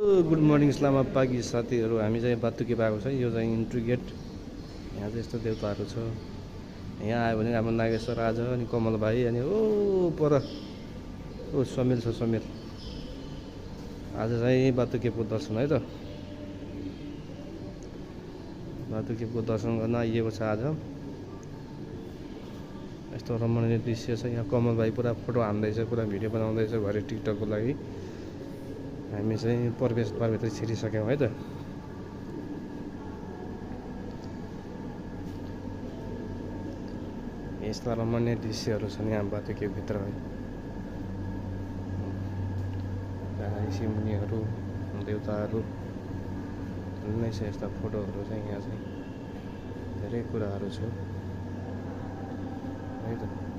Good morning इस्लामाबादी साथीहरू, हामी चाहिँ बातुके पाएको छ। यो चाहिँ इन्ट्री गेट। यहाँ चाहिँ यस्तो देउताहरू छ। यहाँ आयो भने हाम्रो नागेश्वर आज अनि कमल भाइ अनि ओ पर ओ समिल छ समिल। आज चाहिँ बातुकेको दर्शन है त, बातुकेको दर्शन गर्न आइएको छ आज। यस्तो रमणीय दृश्य छ। यहाँ कमल भाइ पुरा फोटो हान्दैछ, पुरा भिडियो बनाउँदैछ भरे टिकटकको लागि। हामी चाहिँ प्रवेशद्वारभित्र छिरिसक्यौँ है त। यस्ता रमणीय दृश्यहरू छन् यहाँ बातुकेभित्र है। ऋषि मुनिहरू, देउताहरू नै छ। यस्ता फोटोहरू चाहिँ यहाँ चाहिँ धेरै कुराहरू छ है त।